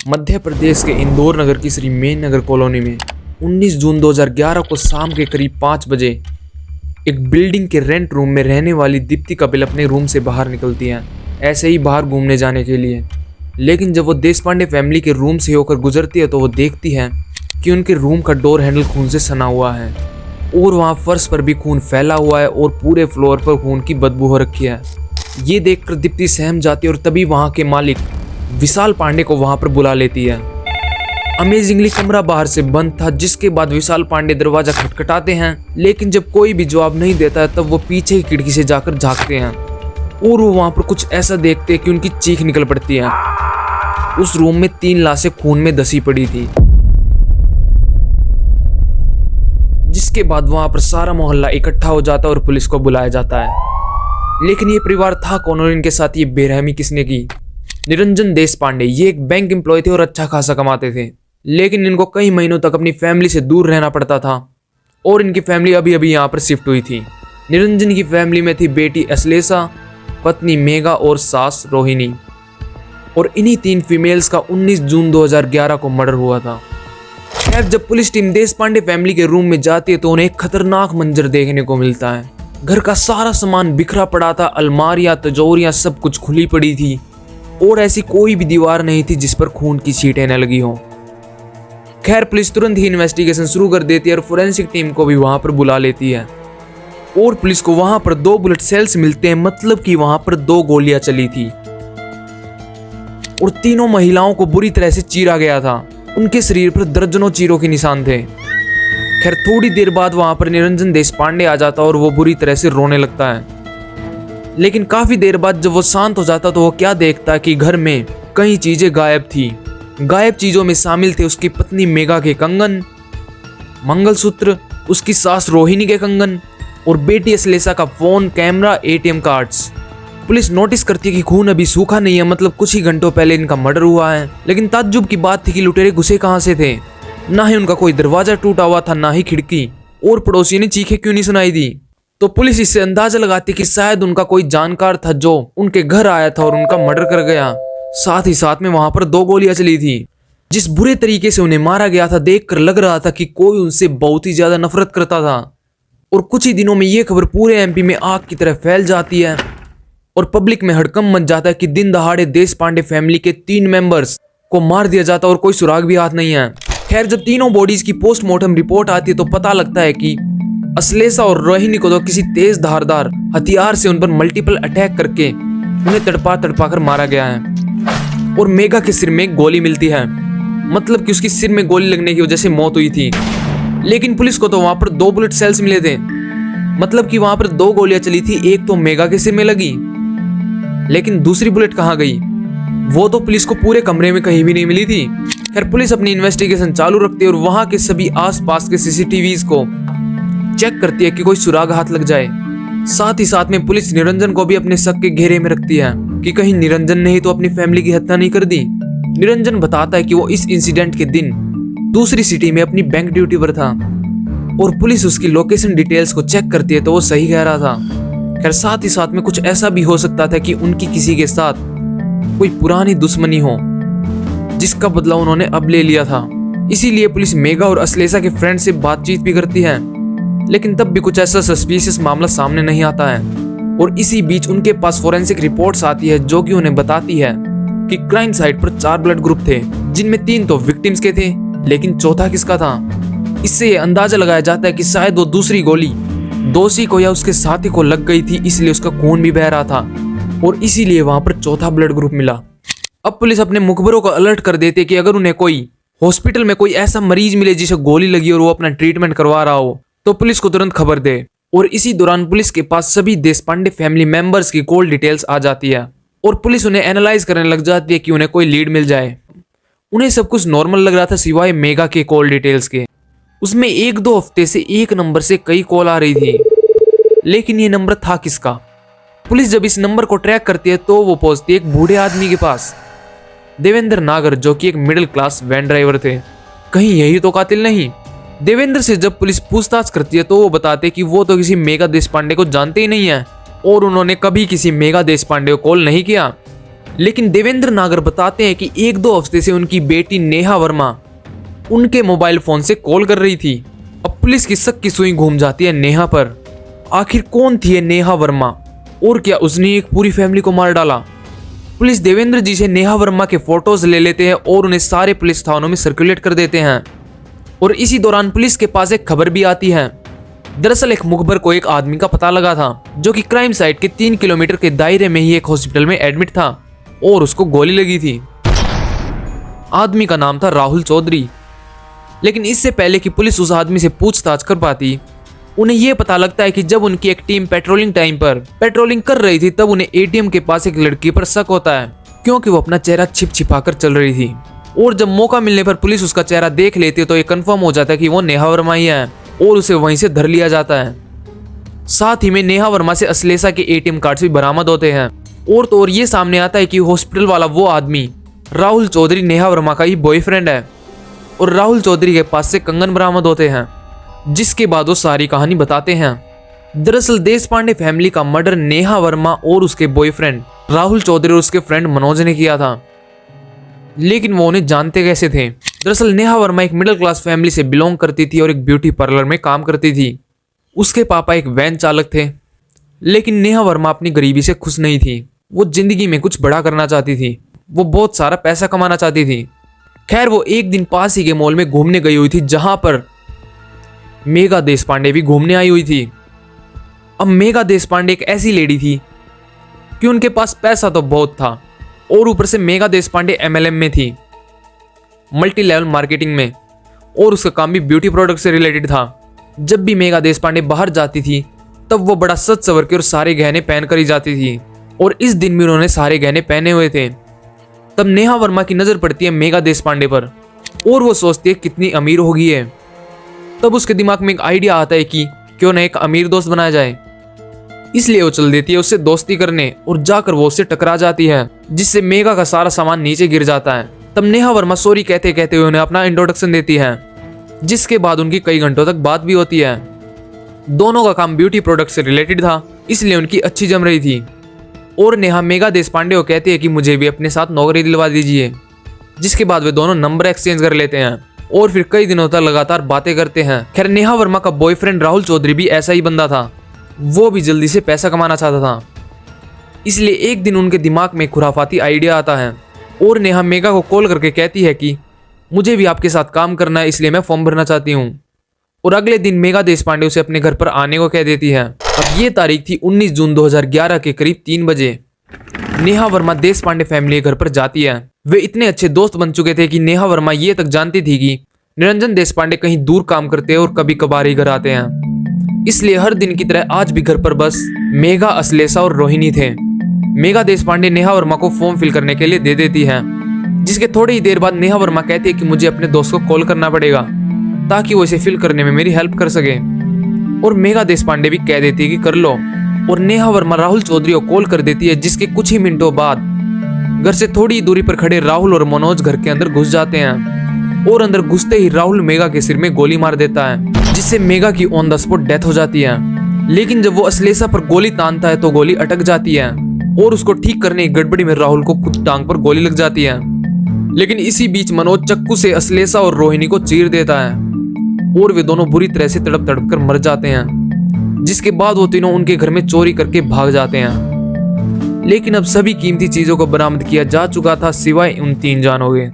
मध्य प्रदेश के इंदौर नगर की श्री मेन नगर कॉलोनी में 19 जून 2011 को शाम के करीब 5 बजे एक बिल्डिंग के रेंट रूम में रहने वाली दीप्ति कपिल अपने रूम से बाहर निकलती हैं, ऐसे ही बाहर घूमने जाने के लिए। लेकिन जब वो देशपांडे फैमिली के रूम से होकर गुजरती है तो वो देखती है कि उनके रूम का डोर हैंडल खून से सना हुआ है और वहाँ फर्श पर भी खून फैला हुआ है और पूरे फ्लोर पर खून की बदबू हो रखी है। ये देखकर दीप्ति सहम जाती है और तभी वहाँ के मालिक विशाल पांडे को वहाँ पर बुला लेती है। अमेजिंगली कमरा बाहर से बंद था, जिसके बाद विशाल पांडे दरवाजा खटखटाते हैं, लेकिन जब कोई भी जवाब नहीं देता है तब वो पीछे की खिड़की से जाकर झांकते हैं और वो वहाँ पर कुछ ऐसा देखते हैं कि उनकी चीख निकल पड़ती है। उस रूम में 3 लाशें खून में धसी पड़ी थी, जिसके बाद वहाँ पर सारा मोहल्ला इकट्ठा हो जाता है और पुलिस को बुलाया जाता है। लेकिन ये परिवार था कौन और इनके साथ ये बेरहमी किसने की? निरंजन देशपांडे ये एक बैंक एम्प्लॉय थे और अच्छा खासा कमाते थे, लेकिन इनको कई महीनों तक अपनी फैमिली से दूर रहना पड़ता था और इनकी फैमिली अभी अभी यहाँ पर शिफ्ट हुई थी। निरंजन की फैमिली में थी बेटी अश्लेषा, पत्नी मेघा और सास रोहिणी, और इन्हीं 3 फीमेल्स का 19 जून 2011 को मर्डर हुआ था। खैर, जब पुलिस टीम देशपांडे फैमिली के रूम में जाती है तो उन्हें एक खतरनाक मंजर देखने को मिलता है। घर का सारा सामान बिखरा पड़ा था, अलमारियां, तिजोरियां सब कुछ खुली पड़ी थी और ऐसी कोई भी दीवार नहीं थी जिस पर खून की छींटें न लगी हों। खैर, पुलिस तुरंत ही इन्वेस्टिगेशन शुरू कर देती है और फोरेंसिक टीम को भी वहां पर बुला लेती है और पुलिस को वहां पर 2 बुलेट सेल्स मिलते हैं, मतलब कि वहां पर 2 गोलियां चली थी और तीनों महिलाओं को बुरी तरह से चीरा गया था। उनके शरीर पर दर्जनों चीरों के निशान थे। खैर, थोड़ी देर बाद वहां पर निरंजन देशपांडे आ जाता और वो बुरी तरह से रोने लगता है। लेकिन काफी देर बाद जब वो शांत हो जाता तो वो क्या देखता कि घर में कई चीजें गायब थी। गायब चीजों में शामिल थे उसकी पत्नी मेघा के कंगन, मंगलसूत्र, उसकी सास रोहिणी के कंगन और बेटी अश्लेषा का phone, camera, ATM cards. Police notice करती है कि खून अभी सूखा नहीं है, मतलब कुछ ही घंटों पहले इनका मर्डर हुआ है। लेकिन ताज्जुब की बात थी कि लुटेरे घुसे कहां से थे? ना ही उनका कोई दरवाजा टूटा हुआ था, ना ही खिड़की, और पड़ोसी ने चीखें क्यों नहीं सुनाई दी? तो पुलिस इससे अंदाजा लगाती कि शायद उनका कोई जानकार था जो उनके घर आया था और उनका मर्डर कर गया। साथ ही साथ में वहां पर 2 गोलियां चली थी। जिस बुरे तरीके से उन्हें मारा गया था देखकर लग रहा था कि कोई उनसे बहुत ही ज्यादा नफरत करता था। और कुछ ही दिनों में ये खबर पूरे MP में आग की तरह फैल जाती है और पब्लिक में हड़कंप मच जाता है कि दिन दहाड़े देशपांडे फैमिली के 3 मेंबर्स को मार दिया जाता और कोई सुराग भी हाथ नहीं है। खैर, जब तीनों बॉडीज की पोस्टमार्टम रिपोर्ट आती है तो पता लगता है कि अश्लेषा और रोहिणी को तो किसी तेज धारदार हथियार से उन पर मल्टीपल अटैक करके उन्हें तड़पा कर मारा गया है और मेघा के सिर में गोली मिलती है, मतलब कि उसकी सिर में गोली लगने की वजह से मौत हुई थी। लेकिन पुलिस को तो वहां पर 2 बुलेट सेल्स मिले थे, मतलब कि वहां पर 2 गोलियां चली थी, एक तो मेघा के सिर में लगी, लेकिन दूसरी बुलेट कहां गई वो तो पुलिस को पूरे कमरे में कहीं भी नहीं मिली थी। खैर, पुलिस अपनी इन्वेस्टिगेशन चालू रखती है और वहां के सभी आसपास के CCTVs को चेक करती है कि कोई सुराग हाथ लग जाए। साथ ही साथ में पुलिस निरंजन को भी अपने शक के घेरे में रखती है कि कहीं निरंजन ने ही तो अपनी फैमिली की हत्या नहीं कर दी। निरंजन बताता है कि वो इस इंसिडेंट के दिन दूसरी सिटी में अपनी बैंक ड्यूटी पर था और पुलिस उसकी लोकेशन डिटेल्स को चेक करती है तो वो सही कह रहा था। खैर, साथ ही साथ में कुछ ऐसा भी हो सकता था कि उनकी किसी के साथ कोई पुरानी दुश्मनी हो जिसका बदला उन्होंने अब ले लिया था। इसीलिए पुलिस मेघा और अश्लेषा के फ्रेंड से बातचीत भी करती है, लेकिन तब भी कुछ ऐसा सस्पिशियस मामला सामने नहीं आता है। और इसी बीच उनके पास फोरेंसिक रिपोर्ट्स आती है जो कि उन्हें बताती है कि क्राइम साइट पर 4 ब्लड ग्रुप थे, जिनमें 3 तो विक्टिम्स के थे, लेकिन चौथा किसका था? इससे ये अंदाजा लगाया जाता है कि शायद वो दूसरी गोली दोषी को या उसके साथी को लग गई थी, इसलिए उसका खून भी बह रहा था और इसीलिए वहां पर चौथा ब्लड ग्रुप मिला। अब पुलिस अपने मुखबरों को अलर्ट कर देते कि अगर उन्हें कोई हॉस्पिटल में कोई ऐसा मरीज मिले जिसे गोली लगी और वो अपना ट्रीटमेंट करवा रहा हो तो पुलिस को तुरंत खबर दे। और इसी दौरान पुलिस के पास सभी देशपांडे फैमिली मेंबर्स की कॉल डिटेल्स आ जाती है और पुलिस उन्हें एनालाइज करने लग जाती है कि उन्हें कोई लीड मिल जाए। उन्हें सब कुछ नॉर्मल लग रहा था सिवाय मेघा के कॉल डिटेल्स के। उसमें 1-2 हफ्ते से एक नंबर से कई कॉल आ रही थी, लेकिन ये नंबर था किसका? पुलिस जब इस नंबर को ट्रैक करती है तो वो पहुंचती है एक बूढ़े आदमी के पास, देवेंद्र नागर, जो कि एक मिडिल क्लास वैन ड्राइवर थे। कहीं यही तो कातिल नहीं? देवेंद्र से जब पुलिस पूछताछ करती है तो वो बताते कि वो तो किसी मेघा देशपांडे को जानते ही नहीं है और उन्होंने कभी किसी मेघा देशपांडे को कॉल नहीं किया। लेकिन देवेंद्र नागर बताते हैं कि 1-2 हफ्ते से उनकी बेटी नेहा वर्मा उनके मोबाइल फोन से कॉल कर रही थी। अब पुलिस की शक की सुई घूम जाती है नेहा पर। आखिर कौन थी ये नेहा वर्मा और क्या उसने एक पूरी फैमिली को मार डाला? पुलिस देवेंद्र जी से नेहा वर्मा के फोटोज ले लेते हैं और उन्हें सारे पुलिस थानों में सर्कुलेट कर देते हैं। और इसी दौरान पुलिस के पास एक खबर भी आती है। दरअसल एक मुखबर को एक आदमी का पता लगा था जो कि क्राइम साइट के 3 किलोमीटर के दायरे में ही एक हॉस्पिटल में एडमिट था और उसको गोली लगी थी। आदमी का नाम था राहुल चौधरी। लेकिन इससे पहले कि पुलिस उस आदमी से पूछताछ कर पाती, उन्हें यह पता लगता है कि जब उनकी एक टीम पेट्रोलिंग टाइम पर पेट्रोलिंग कर रही थी तब उन्हें एटीएम के पास एक लड़की पर शक होता है, क्योंकि वो अपना चेहरा छिपा कर चल रही थी। और जब मौका मिलने पर पुलिस उसका चेहरा देख लेती है तो ये कंफर्म हो जाता है कि वो नेहा वर्मा ही है और उसे वहीं से धर लिया जाता है। साथ ही में नेहा वर्मा से अश्लेषा के एटीएम कार्ड भी बरामद होते हैं। और तो और ये सामने आता है कि हॉस्पिटल वाला वो आदमी राहुल चौधरी नेहा वर्मा का ही बॉयफ्रेंड है और राहुल चौधरी के पास से कंगन बरामद होते हैं, जिसके बाद वो सारी कहानी बताते हैं। दरअसल देश पांडे फैमिली का मर्डर नेहा वर्मा और उसके बॉयफ्रेंड राहुल चौधरी और उसके फ्रेंड मनोज ने किया था। लेकिन वो उन्हें जानते कैसे थे? दरअसल नेहा वर्मा एक मिडिल क्लास फैमिली से बिलोंग करती थी और एक ब्यूटी पार्लर में काम करती थी। उसके पापा एक वैन चालक थे। लेकिन नेहा वर्मा अपनी गरीबी से खुश नहीं थी। वो जिंदगी में कुछ बड़ा करना चाहती थी। वो बहुत सारा पैसा कमाना चाहती थी। खैर वो एक दिन पास ही के मॉल में घूमने गई हुई थी, जहां पर मेघा देशपांडे भी घूमने आई हुई थी। अब मेघा देशपांडे एक ऐसी लेडी थी कि उनके पास पैसा तो बहुत था और ऊपर से मेघा देशपांडे MLM में थी, मल्टी लेवल मार्केटिंग में, और उसका काम भी ब्यूटी प्रोडक्ट से रिलेटेड था। जब भी मेघा देशपांडे बाहर जाती थी तब वो बड़ा सज सवर के और सारे गहने पहन कर ही जाती थी, और इस दिन भी उन्होंने सारे गहने पहने हुए थे। तब नेहा वर्मा की नजर पड़ती है मेघा देशपांडे पर और वो सोचती है कितनी अमीर होगी है। तब उसके दिमाग में एक आइडिया आता है कि क्यों न एक अमीर दोस्त बनाया जाए। इसलिए वो चल देती है उससे दोस्ती करने और जाकर वो उससे टकरा जाती है, जिससे मेघा का सारा सामान नीचे गिर जाता है। तब नेहा वर्मा सॉरी कहते कहते हुए उन्हें अपना इंट्रोडक्शन देती है, जिसके बाद उनकी कई घंटों तक बात भी होती है। दोनों का काम ब्यूटी प्रोडक्ट से रिलेटेड था, इसलिए उनकी अच्छी जम रही थी। और नेहा मेघा देशपांडे को कहती है कि मुझे भी अपने साथ नौकरी दिलवा दीजिए, जिसके बाद वे दोनों नंबर एक्सचेंज कर लेते हैं और फिर कई दिनों तक लगातार बातें करते हैं। खैर नेहा वर्मा का बॉयफ्रेंड राहुल चौधरी भी ऐसा ही बंदा था। वो भी जल्दी से पैसा कमाना चाहता था, इसलिए एक दिन उनके दिमाग में खुराफाती आइडिया आता है और नेहा मेघा को कॉल करके कहती है कि मुझे भी आपके साथ काम करना है, इसलिए मैं फॉर्म भरना चाहती हूँ। और अगले दिन मेघा देशपांडे उसे अपने घर पर आने को कह देती है। अब ये तारीख थी 19 जून 2011 के करीब 3 बजे। नेहा वर्मा देशपांडे फैमिली के घर पर जाती है। वे इतने अच्छे दोस्त बन चुके थे कि नेहा वर्मा ये तक जानती थी कि निरंजन देशपांडे कहीं दूर काम करते हैं और कभी कभार ही घर आते हैं। इसलिए हर दिन की तरह आज भी घर पर बस मेघा, अश्लेषा और रोहिणी थे। मेघा देशपांडे नेहा वर्मा को फॉर्म फिल करने के लिए दे देती है, जिसके थोड़ी ही देर बाद नेहा वर्मा कहती है कि मुझे अपने दोस्त को कॉल करना पड़ेगा ताकि वो इसे फिल करने में मेरी हेल्प कर सके। और मेघा देशपांडे भी कह देती है कि कर लो। और नेहा वर्मा राहुल चौधरी को कॉल कर देती है, जिसके कुछ ही मिनटों बाद घर से थोड़ी दूरी पर खड़े राहुल और मनोज घर के अंदर घुस जाते हैं। और अंदर घुसते ही राहुल मेघा के सिर में गोली मार देता है, जिससे मेघा की ऑन द स्पॉट डेथ हो जाती है। लेकिन जब वो अश्लेषा पर गोली तानता है तो गोली अटक जाती है और उसको ठीक करने की गड़बड़ी में राहुल को खुद टांग पर गोली लग जाती है। लेकिन इसी बीच मनोज चक्कू से अश्लेषा और रोहिणी को चीर देता है और वे दोनों बुरी तरह से तड़प तड़प कर मर जाते हैं, जिसके बाद वो तीनों उनके घर में चोरी करके भाग जाते हैं। लेकिन अब सभी कीमती चीजों को बरामद किया जा चुका था सिवाय उन 3 जानों के।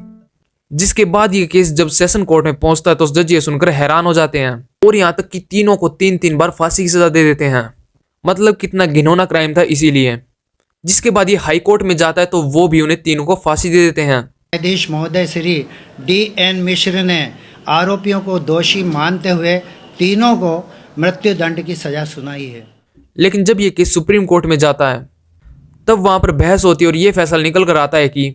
जिसके बाद ये केस जब सेशन कोर्ट में पहुंचता है तो जज ये सुनकर हैरान हो जाते हैं और यहाँ तक कि तीनों को 3-3 बार फांसी की सजा दे देते हैं। मतलब कितना घिनौना क्राइम था इसीलिए। जिसके बाद ये हाई कोर्ट में जाता है तो वो भी उन्हें तीनों को फांसी दे देते हैं। न्यायाधीश महोदय श्री D.N. मिश्र ने आरोपियों को दोषी मानते हुए तीनों को मृत्युदंड की सजा सुनाई है। लेकिन जब ये केस सुप्रीम कोर्ट में जाता है तब वहां पर बहस होती है और ये फैसला निकल कर आता है कि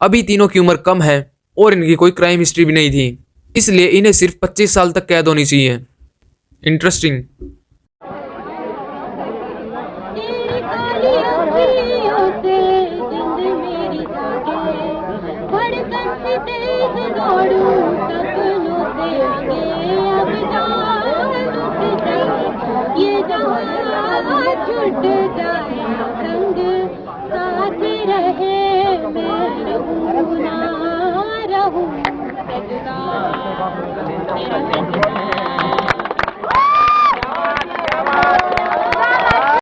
अभी तीनों की उम्र कम है और इनकी कोई क्राइम हिस्ट्री भी नहीं थी, इसलिए इन्हें सिर्फ 25 साल तक कैद होनी चाहिए। इंटरेस्टिंग। छूट जाए संग साथ रहे। आप लोगों का